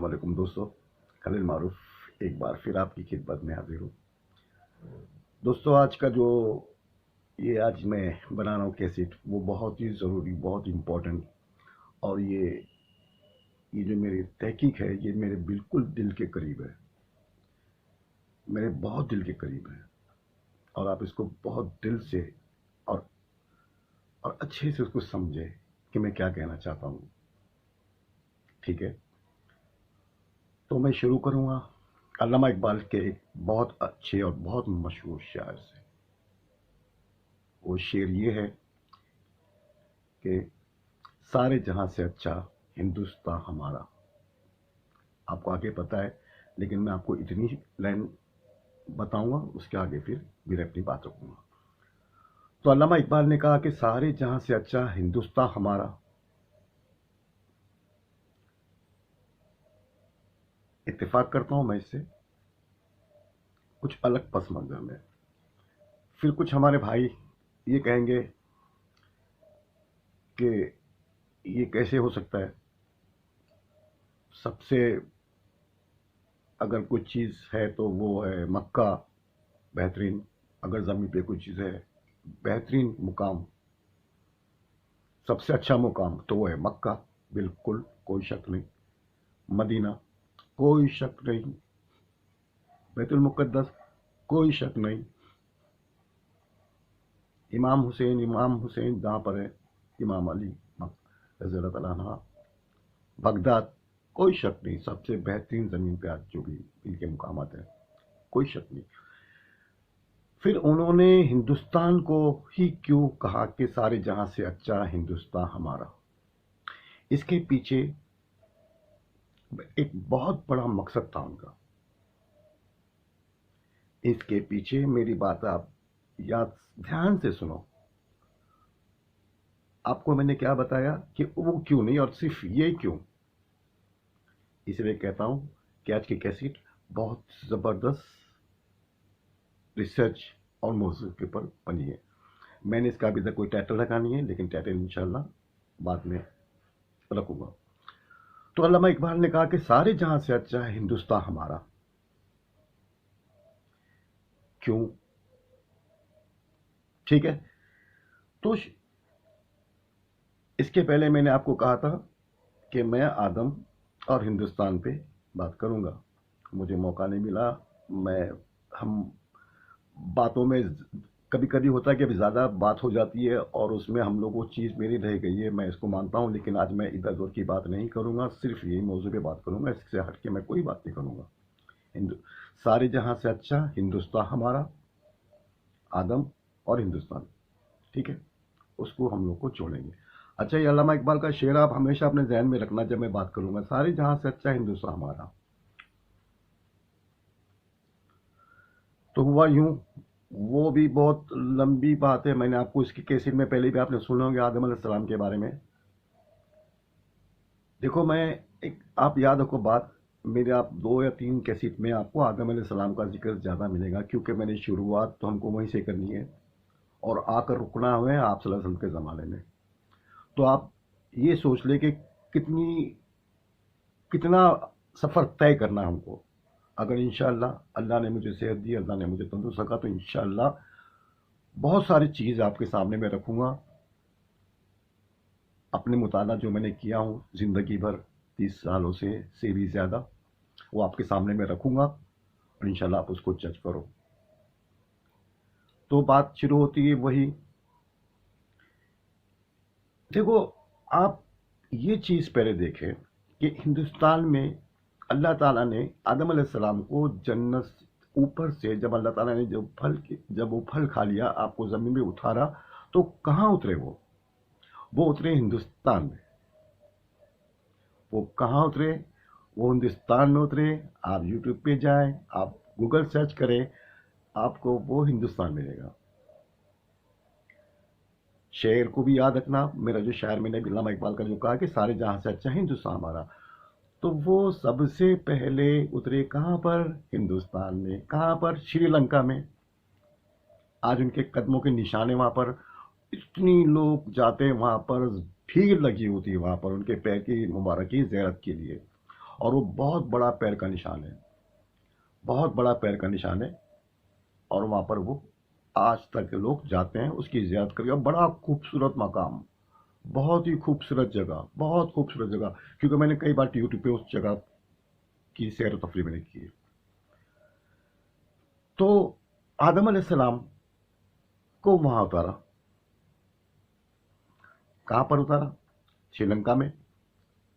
السلام علیکم دوستو، خلیل معروف ایک بار پھر آپ کی خدمت میں حاضر ہوں۔ دوستو، آج کا جو آج میں بنا رہا ہوں کیسٹ، وہ بہت ہی ضروری، بہت امپورٹنٹ، اور یہ جو میری تحقیق ہے، یہ میرے بالکل دل کے قریب ہے، میرے بہت دل کے قریب ہے، اور آپ اس کو بہت دل سے اور اچھے سے اس کو سمجھے کہ میں کیا کہنا چاہتا ہوں۔ ٹھیک ہے، تو میں شروع کروں گا علامہ اقبال کے ایک بہت اچھے اور بہت مشہور شاعر سے۔ وہ شعر یہ ہے کہ سارے جہاں سے اچھا ہندوستان ہمارا۔ آپ کو آگے پتہ ہے، لیکن میں آپ کو اتنی لائن بتاؤں گا، اس کے آگے پھر بھی اپنی بات رکھوں گا۔ تو علامہ اقبال نے کہا کہ سارے جہاں سے اچھا ہندوستان ہمارا۔ اتفاق کرتا ہوں میں اس سے، کچھ الگ پس منظر میں۔ پھر کچھ ہمارے بھائی یہ کہیں گے کہ یہ کیسے ہو سکتا ہے، سب سے اگر کوئی چیز ہے تو وہ ہے مکہ بہترین، اگر زمین پہ کوئی چیز ہے بہترین مقام، سب سے اچھا مقام تو وہ ہے مکہ، بالکل کوئی شک نہیں۔ مدینہ کوئی شک نہیں، بیت المقدس کوئی شک نہیں، امام حسین جہاں پر ہے، امام علی رضی اللہ تعالیٰ عنہ، بغداد کوئی شک نہیں، سب سے بہترین زمین پہ آج جو بھی ان کے مقامات ہیں، کوئی شک نہیں۔ پھر انہوں نے ہندوستان کو ہی کیوں کہا کہ سارے جہاں سے اچھا ہندوستان ہمارا؟ اس کے پیچھے ایک بہت بڑا مقصد تھا ان کا۔ اس کے پیچھے میری بات آپ یاد دھیان سے سنو۔ آپ کو میں نے کیا بتایا کہ وہ کیوں نہیں، اور صرف یہ کیوں، اس لیے کہتا ہوں کہ آج کی کیسٹ بہت زبردست ریسرچ اور موضوع کے اوپر بنی ہے۔ میں نے اس کا ابھی تک کوئی ٹائٹل رکھا نہیں ہے، لیکن ٹائٹل انشاءاللہ بعد میں رکھوں گا۔ تو علامہ اقبال نے کہا کہ سارے جہاں سے اچھا ہے ہندوستان ہمارا۔ کیوں؟ ٹھیک ہے، تو اس کے پہلے میں نے آپ کو کہا تھا کہ میں آدم اور ہندوستان پہ بات کروں گا۔ مجھے موقع نہیں ملا، ہم باتوں میں کبھی کبھی ہوتا ہے کہ زیادہ بات ہو جاتی ہے، اور اس میں ہم لوگ وہ چیز میری رہ گئی ہے، میں اس کو مانتا ہوں، لیکن آج میں ادھر ادھر کی بات نہیں کروں گا، صرف یہی موضوع پہ بات کروں گا، اس سے ہٹ کے میں کوئی بات نہیں کروں گا۔ سارے جہاں سے اچھا ہندوستان ہمارا، آدم اور ہندوستان، ٹھیک ہے، اس کو ہم لوگ کو چھوڑیں گے۔ اچھا، یہ علامہ اقبال کا شعر آپ ہمیشہ اپنے ذہن میں رکھنا جب میں بات کروں گا، سارے جہاں سے اچھا ہندوستان ہمارا۔ تو ہوا یوں، وہ بھی بہت لمبی بات ہے، میں نے آپ کو اس کی کیسٹ میں پہلے بھی آپ نے سنا ہوں گے آدم علیہ السلام کے بارے میں۔ دیکھو، آپ یاد رکھو بات، میرے آپ 2 یا 3 کیسٹ میں آپ کو آدم علیہ السلام کا ذکر زیادہ ملے گا، کیونکہ میں نے شروعات تو ہم کو وہیں سے کرنی ہے، اور آ کر رکنا ہے آپ صلی اللہ علیہ وسلم کے زمانے میں۔ تو آپ یہ سوچ لیں کہ کتنا سفر طے کرنا ہے ہم کو۔ اگر انشاءاللہ اللہ نے مجھے صحت دی، اللہ نے مجھے تندرست رکھا، تو انشاءاللہ بہت ساری چیز آپ کے سامنے میں رکھوں گا، اپنے مطالعہ جو میں نے کیا ہوں زندگی بھر 30 سالوں سے بھی زیادہ، وہ آپ کے سامنے میں رکھوں گا، اور انشاءاللہ آپ اس کو جج کرو۔ تو بات شروع ہوتی ہے وہی، دیکھو آپ یہ چیز پہلے دیکھیں کہ ہندوستان میں اللہ تعالیٰ نے آدم علیہ السلام کو جنت اوپر سے، جب اللہ تعالیٰ نے جب وہ پھل کھا لیا، آپ کو زمین میں اتارا، تو کہاں اترے وہ اترے ہندوستان میں۔ وہ کہاں اترے؟ وہ ہندوستان میں اترے۔ آپ یوٹیوب پہ جائیں، آپ گوگل سرچ کریں، آپ کو وہ ہندوستان ملے گا۔ شعر کو بھی یاد رکھنا، میرا جو شاعر میں نے علامہ اقبال کا جو کہا کہ سارے جہاں سے اچھا ہندوستان ہمارا، تو وہ سب سے پہلے اترے کہاں پر؟ ہندوستان میں۔ کہاں پر؟ شری لنکا میں۔ آج ان کے قدموں کے نشانے وہاں پر، اتنی لوگ جاتے ہیں وہاں پر، بھیڑ لگی ہوتی ہے وہاں پر ان کے پیر کی مبارکی زیارت کے لیے، اور وہ بہت بڑا پیر کا نشان ہے، بہت بڑا پیر کا نشان ہے، اور وہاں پر وہ آج تک لوگ جاتے ہیں اس کی زیارت کر کے، اور بڑا خوبصورت مقام، بہت ہی خوبصورت جگہ، بہت خوبصورت جگہ، کیونکہ میں نے کئی بار یوٹیوب پہ اس جگہ کی سیر و تفریح میں نے کی ہے۔ تو آدم علیہ السلام کو وہاں اتارا، کہاں پر اتارا؟ سری لنکا میں۔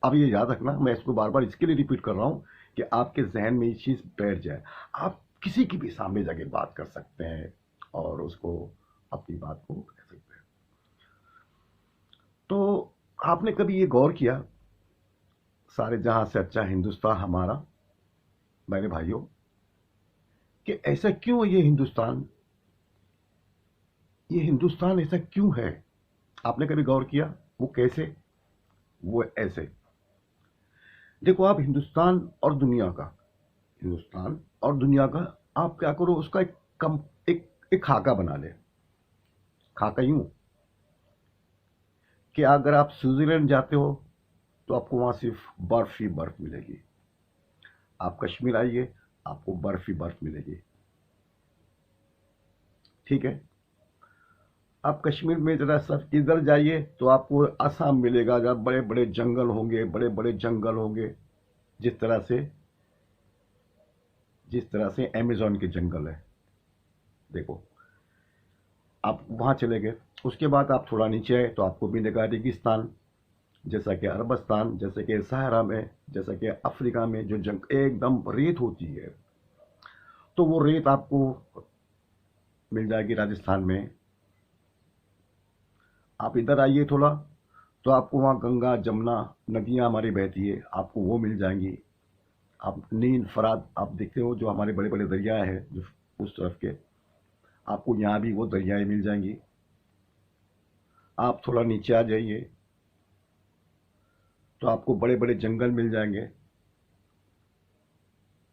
اب یہ یاد رکھنا، میں اس کو بار بار اس کے لیے ریپیٹ کر رہا ہوں کہ آپ کے ذہن میں یہ چیز بیٹھ جائے۔ آپ کسی کی بھی سامنے جا کے بات کر سکتے ہیں اور اس کو اپنی بات کو کہہ سکتے ہیں۔ تو آپ نے کبھی یہ غور کیا، سارے جہاں سے اچھا ہندوستان ہمارا، میرے بھائیوں، کہ ایسا کیوں یہ ہندوستان ایسا کیوں ہے؟ آپ نے کبھی غور کیا وہ کیسے؟ وہ ایسے، دیکھو آپ ہندوستان اور دنیا کا آپ کیا کرو، اس کا ایک خاکہ بنا لے۔ خاکہ یوں کہ اگر آپ سوئٹزرلینڈ جاتے ہو تو آپ کو وہاں صرف برف ہی برف ملے گی، آپ کشمیر آئیے آپ کو برف ہی برف ملے گی، ٹھیک ہے؟ آپ کشمیر میں ذرا سا ادھر جائیے تو آپ کو آسام ملے گا، جہاں بڑے بڑے جنگل ہوں گے، بڑے بڑے جنگل ہوں گے، جس طرح سے ایمیزون کے جنگل ہے۔ دیکھو آپ وہاں چلے گئے، اس کے بعد آپ تھوڑا نیچے آئے تو آپ کو ملے گا ریگستان، جیسا کہ عربستان، جیسے کہ صحرا میں، جیسا کہ افریقہ میں جو ایک دم ریت ہوتی ہے، تو وہ ریت آپ کو مل جائے گی راجستھان میں۔ آپ ادھر آئیے تھوڑا تو آپ کو وہاں گنگا جمنا ندیاں ہماری بہتی ہے، آپ کو وہ مل جائیں گی۔ آپ نیل فرات آپ دیکھتے ہو جو ہمارے بڑے بڑے دریا ہیں جو اس طرف کے، آپ کو یہاں بھی وہ دریائیں مل جائیں گی۔ آپ تھوڑا نیچے آ جائیے تو آپ کو بڑے بڑے جنگل مل جائیں گے،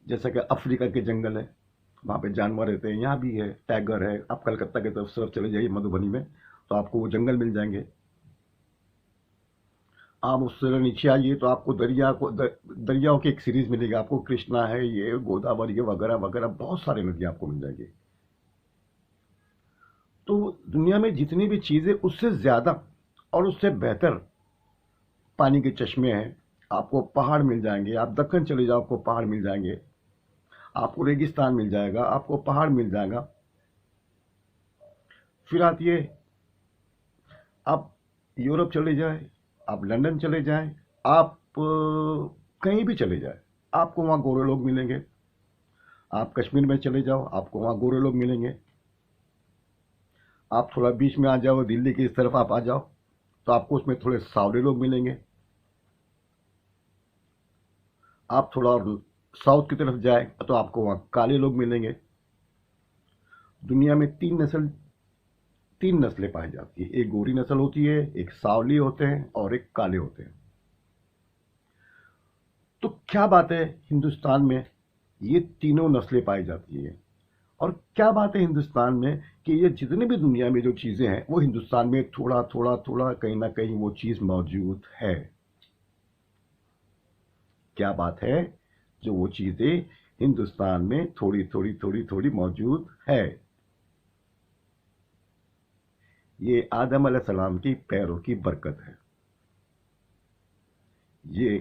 جیسا کہ افریقہ کے جنگل ہے، وہاں پہ جانور رہتے ہیں، یہاں بھی ہے، ٹائیگر ہے۔ آپ کلکتہ کی طرف چلے جائیے مدھوبنی میں تو آپ کو وہ جنگل مل جائیں گے۔ آپ اس سے نیچے آئیے تو آپ کو دریاؤں کی ایک سیریز ملے گی، آپ کو کرشنا ہے، یہ گوداوری ہے، وغیرہ وغیرہ بہت سارے ندیاں آپ کو مل جائیں گی۔ تو دنیا میں جتنی بھی چیزیں اس سے زیادہ اور اس سے بہتر پانی کے چشمے ہیں، آپ کو پہاڑ مل جائیں گے۔ آپ دکن چلے جاؤ آپ کو پہاڑ مل جائیں گے، آپ کو ریگستان مل جائے گا، آپ کو پہاڑ مل جائے گا۔ پھر آتی ہے، آپ یورپ چلے جائیں، آپ لندن چلے جائیں، آپ کہیں بھی چلے جائیں، آپ کو وہاں گورے لوگ ملیں گے۔ آپ کشمیر میں چلے جاؤ آپ کو وہاں گورے لوگ ملیں گے۔ آپ تھوڑا بیچ میں آ جاؤ، دلی کی اس طرف آپ آ جاؤ تو آپ کو اس میں تھوڑے ساولے لوگ ملیں گے۔ آپ تھوڑا اور ساؤتھ کی طرف جائیں تو آپ کو وہاں کالے لوگ ملیں گے۔ دنیا میں تین نسلیں پائی جاتی ہیں، ایک گوری نسل ہوتی ہے، ایک ساولی ہوتے ہیں اور ایک کالے ہوتے ہیں۔ تو کیا بات ہے ہندوستان میں یہ تینوں نسلیں پائی جاتی ہیں، اور کیا بات ہے ہندوستان میں کہ یہ جتنے بھی دنیا میں جو چیزیں ہیں وہ ہندوستان میں تھوڑا تھوڑا تھوڑا کہیں نہ کہیں وہ چیز موجود ہے۔ کیا بات ہے جو وہ چیزیں ہندوستان میں تھوڑی تھوڑی تھوڑی تھوڑی موجود ہے؟ یہ آدم علیہ السلام کی پیروں کی برکت ہے، یہ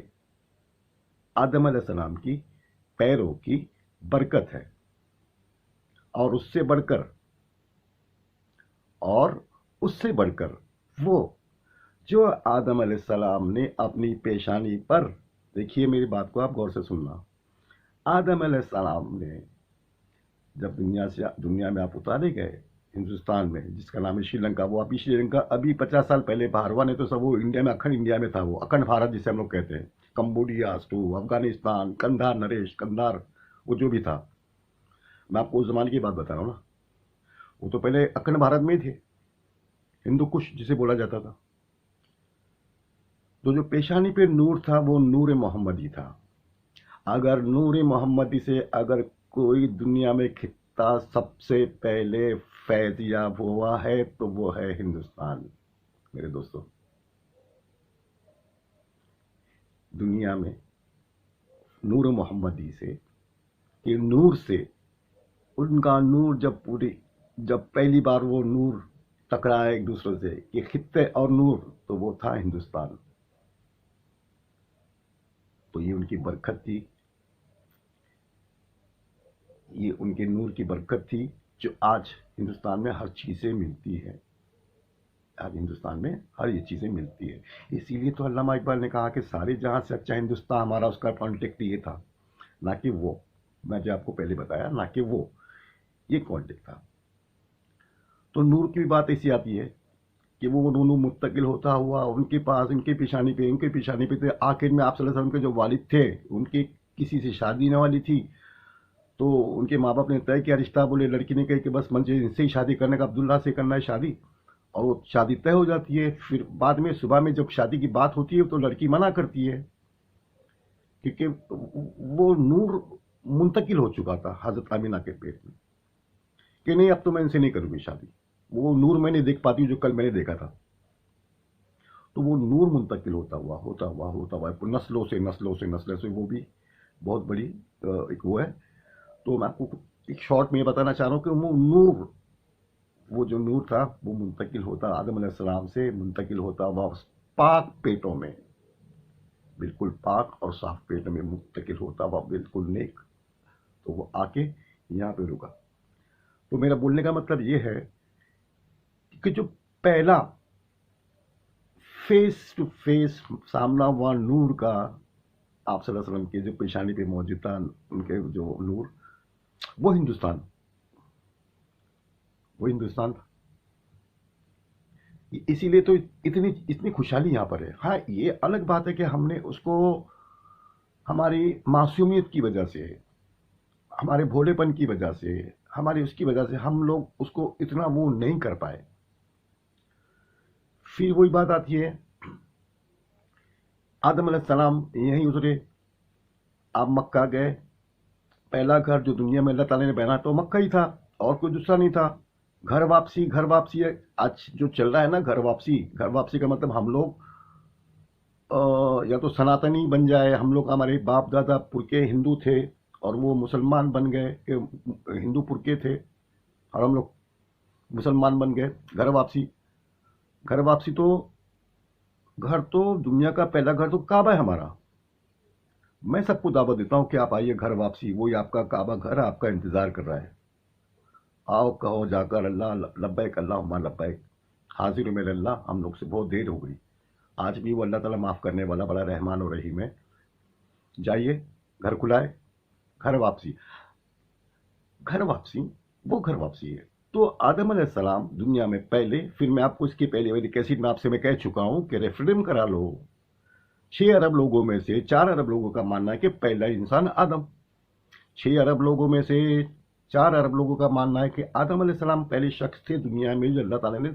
آدم علیہ السلام کی پیروں کی برکت ہے، اور اس سے بڑھ کر وہ جو آدم علیہ السلام نے اپنی پیشانی پر، دیکھیے میری بات کو آپ غور سے سننا، آدم علیہ السلام نے جب دنیا میں آپ اتارے گئے ہندوستان میں، جس کا نام ہے شری لنکا، وہ شری لنکا ابھی 50 سال پہلے باہر ہوا، نہیں تو سب وہ انڈیا میں، اکھنڈ انڈیا میں تھا، وہ اکھنڈ بھارت جسے ہم لوگ کہتے ہیں، کمبوڈیا افغانستان، کندھار وہ جو بھی تھا، میں آپ کو اس زمانے کی بات بتا رہا ہوں نا، وہ تو پہلے اکھنڈ بھارت میں ہی تھے، ہندو کش جسے بولا جاتا تھا۔ تو جو پیشانی پہ نور تھا وہ نور محمدی تھا۔ اگر نور محمدی سے اگر کوئی دنیا میں خطہ سب سے پہلے فیض یاب ہوا ہے تو وہ ہے ہندوستان۔ میرے دوستو، دنیا میں نور محمدی سے کہ نور سے ان کا نور جب پہلی بار وہ نور ٹکرایا ایک دوسرے سے کہ خطے اور نور، تو وہ تھا ہندوستان. تو یہ ان کی برکت تھی، یہ ان کے نور کی برکت تھی جو آج ہندوستان میں ہر چیزیں ملتی ہے. آج ہندوستان میں ہر یہ چیزیں ملتی ہے. اسی لیے تو علامہ اقبال نے کہا کہ سارے جہاں سے اچھا ہندوستان ہمارا، اس کا کانٹیکٹ یہ تھا، نہ کہ وہ. میں جو آپ کو پہلے بتایا، نہ کہ وہ، یہ کانٹیکٹ تھا. تو نور کی بھی بات ایسی آتی ہے کہ وہ دونوں مستقل ہوتا ہوا ان کے پاس، ان کے پیشانی پہ تھے. آخر میں آپ صلی اللہ علیہ وسلم کے جو والد تھے، ان کی کسی سے شادی ہونے والی تھی، تو ان کے ماں باپ نے طے کیا رشتہ. بولے لڑکی نے کہا کہ بس مجھے ان سے ہی شادی کرنے کا، عبداللہ سے کرنا ہے شادی. اور وہ شادی طے ہو جاتی ہے. پھر بعد میں صبح میں جب شادی کی بات ہوتی ہے تو لڑکی منع کرتی ہے، کیونکہ وہ نور منتقل ہو چکا تھا حضرت آمینہ کے پیٹ میں، کہ نہیں اب تو میں ان سے نہیں کروں گی شادی. وہ نور میں نہیں دیکھ پاتی جو کل میں نے دیکھا تھا. تو وہ نور منتقل ہوتا ہوا نسلوں سے وہ بھی بہت بڑی ایک وہ ہے. تو میں آپ کو ایک شارٹ میں یہ بتانا چاہ رہا ہوں کہ وہ نور، وہ جو نور تھا وہ منتقل ہوتا آدم علیہ السلام سے، منتقل ہوتا ہوا پاک پیٹوں میں، بالکل پاک اور صاف پیٹوں میں منتقل ہوتا ہوا، بالکل نیک. تو وہ آ کے یہاں پہ رکا. تو میرا بولنے کا مطلب یہ ہے کہ جو پہلا فیس ٹو فیس سامنا ہوا نور کا، آپ صلی اللہ علیہ وسلم کے جو پیشانی پہ موجود تھا، ان کے جو نور، وہ ہندوستان تھا. اسی لیے تو اتنی خوشحالی یہاں پر ہے. ہاں یہ الگ بات ہے کہ ہم نے اس کو ہماری معصومیت کی وجہ سے، ہمارے بھولے پن کی وجہ سے، ہماری اس کی وجہ سے ہم لوگ اس کو اتنا وہ نہیں کر پائے. پھر وہی بات آتی ہے، آدم علیہ السلام یہیں اترے، آپ مکہ گئے. پہلا گھر جو دنیا میں اللہ تعالیٰ نے بنا تو مکہ ہی تھا، اور کوئی دوسرا نہیں تھا. گھر واپسی ہے آج جو چل رہا ہے نا. گھر واپسی کا مطلب ہم لوگ یا تو سناتنی بن جائے، ہم لوگ ہمارے باپ دادا پرکے ہندو تھے اور وہ مسلمان بن گئے، کہ ہندو پرکے تھے اور ہم لوگ مسلمان بن گئے. گھر واپسی تو دنیا کا پہلا گھر تو کعبہ ہے ہمارا. میں سب کو دعوت دیتا ہوں کہ آپ آئیے گھر واپسی، وہی آپ کا کعبہ گھر آپ کا انتظار کر رہا ہے. آؤ کہو جا کر اللہ لبیک اللہم لبیک، حاضر ہوں میرے اللہ، ہم لوگ سے بہت دیر ہو گئی. آج بھی وہ اللہ تعالیٰ معاف کرنے والا، بڑا رحمان و رحیم ہے. جائیے، گھر کھلائے. گھر واپسی وہ گھر واپسی ہے. تو آدم علیہ السلام دنیا میں پہلے، پھر میں آپ کو اس کی پہلے والی کیسٹ میں آپ سے میں کہہ چکا ہوں کہ ریفرنڈم کرا لو. 6 ارب لوگوں میں سے 4 ارب لوگوں کا ماننا ہے کہ پہلا انسان آدم. 6 ارب لوگوں میں سے 4 ارب لوگوں کا ماننا ہے کہ آدم علیہ السلام پہلے شخص تھے دنیا میں جو اللہ تعالیٰ نے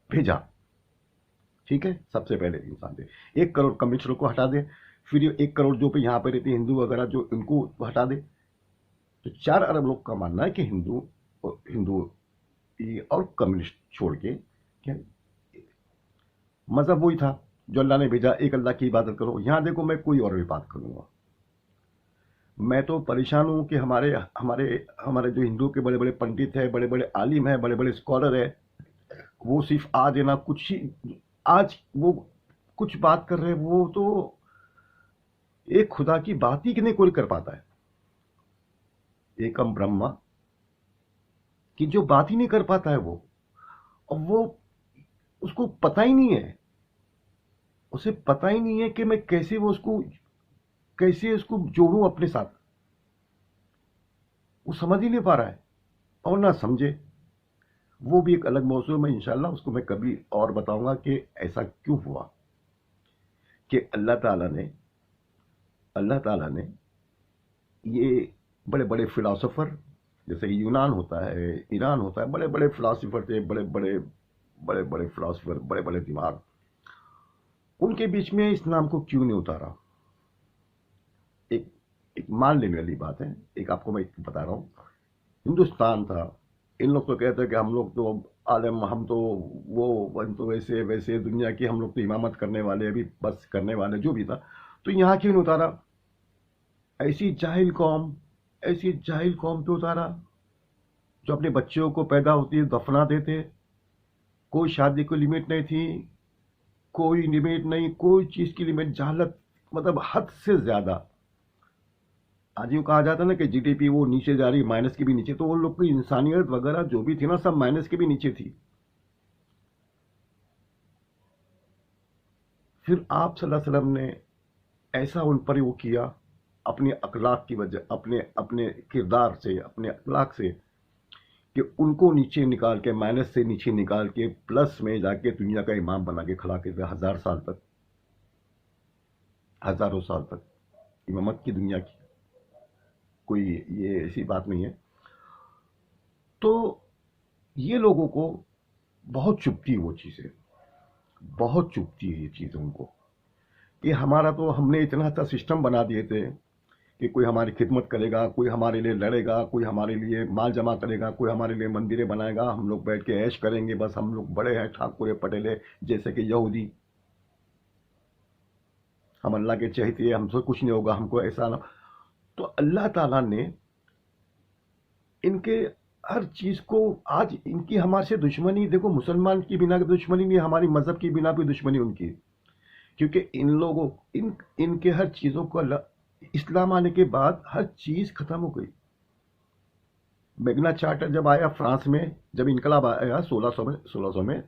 بھیجا. ٹھیک ہے، سب سے پہلے انسان تھے. 1 کروڑ کمیونسٹوں کو ہٹا دے، پھر 1 کروڑ جو پہ یہاں پہ رہتے ہیں ہندو وغیرہ، جو ان کو ہٹا دے، تو 4 ارب لوگ کا ماننا ہے کہ ہندو اور کمیونسٹ چھوڑ کے کیا مذہب وہی تھا جو اللہ نے بھیجا. ایک اللہ کی عبادت کرو. یہاں دیکھو میں کوئی اور بھی بات کروں گا. میں تو پریشان ہوں کہ ہمارے جو ہندو کے بڑے بڑے پنڈت ہیں، بڑے بڑے عالم ہیں، بڑے بڑے اسکالر ہیں، وہ صرف آج ہے نا آج وہ کچھ بات کر رہے ہیں، وہ تو ایک خدا کی بات ہی نہیں کوئی کر پاتا ہے. ایکم برہما کی جو بات ہی نہیں کر پاتا ہے وہ اس کو پتہ ہی نہیں ہے، اسے پتہ ہی نہیں ہے کہ میں کیسے اس کو جوڑوں اپنے ساتھ. وہ سمجھ ہی نہیں پا رہا ہے، اور نہ سمجھے. وہ بھی ایک الگ موضوع میں انشاءاللہ اس کو میں کبھی اور بتاؤں گا کہ ایسا کیوں ہوا کہ اللہ تعالیٰ نے یہ بڑے بڑے فلاسفر، جیسے یونان ہوتا ہے، ایران ہوتا ہے، بڑے بڑے فلاسفر تھے، بڑے فلاسفر، بڑے بڑے دماغ، ان کے بیچ میں اسلام کو کیوں نہیں اتارا؟ ایک مان لینے والی بات ہے. ایک آپ کو میں بتا رہا ہوں، ہندوستان تھا. ان لوگ تو کہتے ہیں کہ ہم لوگ تو عالم، ہم تو ویسے دنیا کی ہم لوگ تو امامت کرنے والے، ابھی بس کرنے والے جو بھی تھا. تو یہاں کیوں نہیں اتارا؟ ایسی جاہل قوم، ایسی جاہل قوم پہ اتارا جو اپنے بچوں کو پیدا ہوتی ہے دفنا دیتے. کوئی شادی کی لمٹ نہیں تھی، کوئی لمٹ نہیں، کوئی چیز کی لمٹ. جہالت مطلب حد سے زیادہ. آج یوں کہا جاتا ہے نا کہ جی ڈی پی وہ نیچے جا رہی، مائنس کے بھی نیچے. تو وہ لوگ کی انسانیت وغیرہ جو بھی تھی نا، سب مائنس کے بھی نیچے تھی. پھر آپ صلی اللہ علیہ وسلم نے ایسا ان پر وہ کیا اپنے اخلاق کی وجہ، اپنے کردار سے، اپنے اخلاق سے، کہ ان کو نیچے نکال کے، مائنس سے نیچے نکال کے پلس میں جا کے دنیا کا امام بنا کے کھڑا کر دیا. 1000 سال تک، ہزاروں سال تک امامت کی دنیا کی. کوئی یہ ایسی بات نہیں ہے. تو یہ لوگوں کو بہت چبھتی ہے وہ چیزیں، بہت چبھتی ہے یہ چیزیں ان کو. کہ ہمارا تو ہم نے اتنا سا سسٹم بنا دیے تھے کہ کوئی ہماری خدمت کرے گا، کوئی ہمارے لیے لڑے گا، کوئی ہمارے لیے مال جمع کرے گا، کوئی ہمارے لیے مندریں بنائے گا، ہم لوگ بیٹھ کے عیش کریں گے. بس ہم لوگ بڑے ہیں، ٹھاکرے پٹیلے جیسے کہ یہودی. ہم اللہ کے چہتے ہیں، ہم سے کچھ نہیں ہوگا، ہم کو ایسا نہ. تو اللہ تعالیٰ نے ان کے ہر چیز کو، آج ان کی ہمارے سے دشمنی دیکھو، مسلمان کی بنا پہ دشمنی نہیں، ہماری مذہب کی بنا پہ دشمنی ان کی. کیونکہ ان لوگوں ان کے ہر چیزوں کو اسلام آنے کے بعد ہر چیز ختم ہو گئی. میگنا چارٹر جب آیا فرانس میں، جب انقلاب آیا 1600 میں،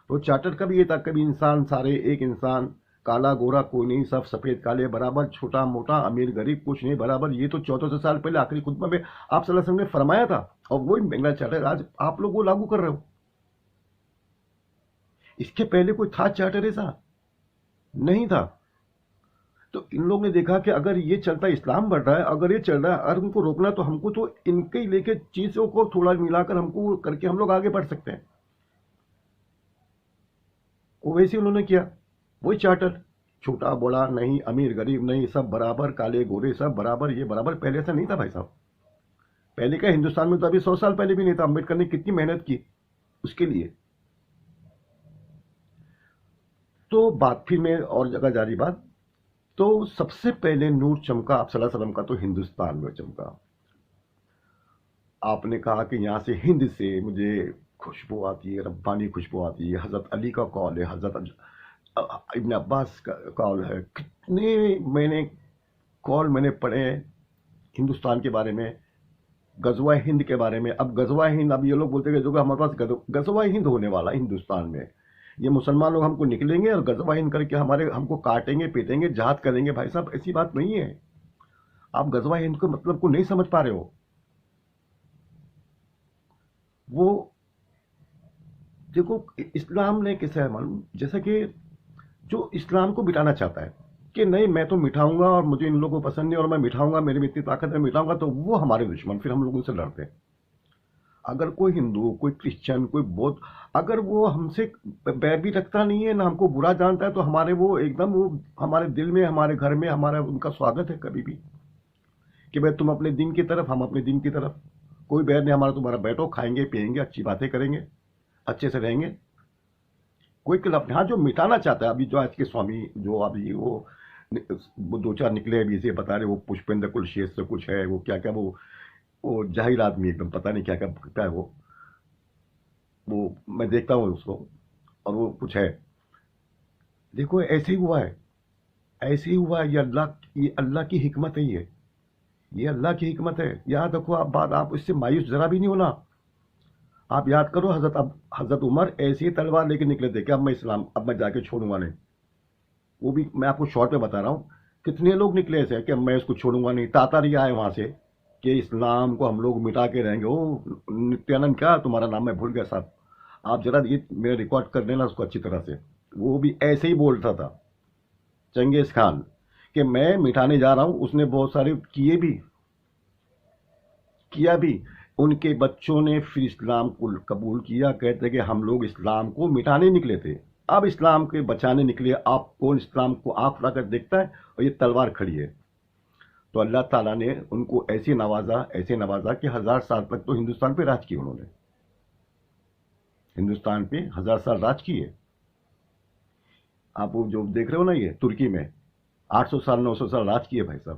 تو چارٹر کا بھی یہ تھا، کبھی انسان سارے ایک انسان، کالا گورا کوئی نہیں، سب سفید کالے برابر، چھوٹا موٹا امیر غریب کچھ نہیں برابر. یہ تو 1400 سال پہلے آخری خطبہ میں آپ صلی اللہ علیہ وسلم نے فرمایا تھا. اور وہی میگنا چارٹر آج آپ لوگ وہ لاگو کر رہے ہو. اس کے پہلے کوئی تھا چارٹر ایسا؟ نہیں تھا. تو ان لوگ نے دیکھا کہ اگر یہ چلتا ہے، اسلام بڑھ رہا ہے، اگر یہ چل رہا ہے، اگر ان کو روکنا تو ہم کو تو ان کے لے کے چیزوں کو تھوڑا ملا کر ہم کو کر کے ہم لوگ آگے بڑھ سکتے ہیں. وہ ویسے انہوں نے کیا. وہی چارٹر، چھوٹا بڑا نہیں، امیر غریب نہیں، سب برابر، کالے گورے سب برابر. یہ برابر پہلے ایسا نہیں تھا بھائی صاحب. پہلے کا ہندوستان میں تو ابھی 100 سال پہلے بھی نہیں تھا. امبیڈکر نے کتنی محنت کی اس کے لیے. تو بات پھر میں اور جگہ جاری بات. تو سب سے پہلے نور چمکا آپ صلی اللہ علیہ وسلم کا تو ہندوستان میں چمکا. آپ نے کہا کہ یہاں سے ہند سے مجھے خوشبو آتی ہے، ربانی خوشبو آتی ہے. حضرت علی کا قول ہے، حضرت ابن عباس کا قول ہے. کتنے میں نے قول میں نے پڑھے ہندوستان کے بارے میں، غزوہ ہند کے بارے میں. اب غزوہ ہند، اب یہ لوگ بولتے ہیں کہ جو کہ ہمارے پاس غزوہ ہند ہونے والا ہندوستان میں. یہ مسلمان لوگ ہم کو نکلیں گے اور غزوہ ہند کر کے ہم کو کاٹیں گے، پیٹیں گے، جہاد کریں گے. بھائی صاحب ایسی بات نہیں ہے. آپ غزوہ ہند کو مطلب کو نہیں سمجھ پا رہے ہو. وہ دیکھو اسلام نے کیسا ہے معلوم، جیسا کہ جو اسلام کو مٹانا چاہتا ہے کہ نہیں میں تو مٹھاؤں گا اور مجھے ان لوگوں کو پسند نہیں اور میں مٹھاؤں گا، میرے میں اتنی طاقت ہے مٹھاؤں گا، تو وہ ہمارے دشمن، پھر ہم لوگ ان سے لڑتے ہیں. اگر کوئی ہندو، کوئی کرسچن، کوئی بودھ، اگر وہ ہم سے بیر بھی رکھتا نہیں ہے، نہ ہم کو برا جانتا ہے، تو ہمارے وہ ایک دم وہ ہمارے دل میں، ہمارے گھر میں ہمارا ان کا سواگت ہے کبھی بھی. کہ بھائی تم اپنے دین کی طرف، ہم اپنے دین کی طرف. کوئی بیر نہیں ہمارا تمہارا. بیٹھو، کھائیں گے پیئیں گے، اچھی باتیں کریں گے، اچھے سے رہیں گے. کوئی خلاف نہیں. ہاں جو مٹانا چاہتا ہے، ابھی جو آج کے سوامی جو ابھی وہ دو چار نکلے ابھی سے بتا رہے، وہ پشپیندر کل شیش سے کچھ ہے، وہ کیا کیا، وہ جاہل آدمی ایک دم پتہ نہیں کیا کیا ہے. وہ میں دیکھتا ہوں اس کو، اور وہ کچھ ہے. دیکھو ایسے ہی ہوا ہے، ایسے ہی ہوا ہے. یہ اللہ کی حکمت ہے. یہ اللہ کی حکمت ہے. یاد رکھو آپ بات، آپ اس سے مایوس ذرا بھی نہیں ہونا. آپ یاد کرو حضرت عمر ایسی ہی تلوار لے کے نکلے تھے کہ اب میں جا کے چھوڑوں گا نہیں. وہ بھی میں آپ کو شارٹ میں بتا رہا ہوں. کتنے لوگ نکلے ایسے کہ میں اس کو چھوڑوں گا نہیں. تاتاری آئے وہاں سے کہ اسلام کو ہم لوگ مٹا کے رہیں گے. نتیانند کیا تمہارا نام میں بھول گیا صاحب، آپ ذرا یہ میرا ریکارڈ کر لینا اس کو اچھی طرح سے. وہ بھی ایسے ہی بولتا تھا چنگیز خان کہ میں مٹانے جا رہا ہوں. اس نے بہت سارے کیا بھی. ان کے بچوں نے پھر اسلام کو قبول کیا. کہتے کہ ہم لوگ اسلام کو مٹانے نکلے تھے، اب اسلام کے بچانے نکلے. آپ کون اسلام کو آنکھ اٹھا کر دیکھتا ہے؟ اور یہ تلوار کھڑی ہے. تو اللہ تعالیٰ نے ان کو ایسے نوازا کہ 1000 سال تک تو ہندوستان پہ راج کیا. انہوں نے ہندوستان پہ 1000 سال راج کیے. آپ وہ جو دیکھ رہے ہو نا، یہ ترکی میں 800 سال 900 سال راج کیے بھائی صاحب.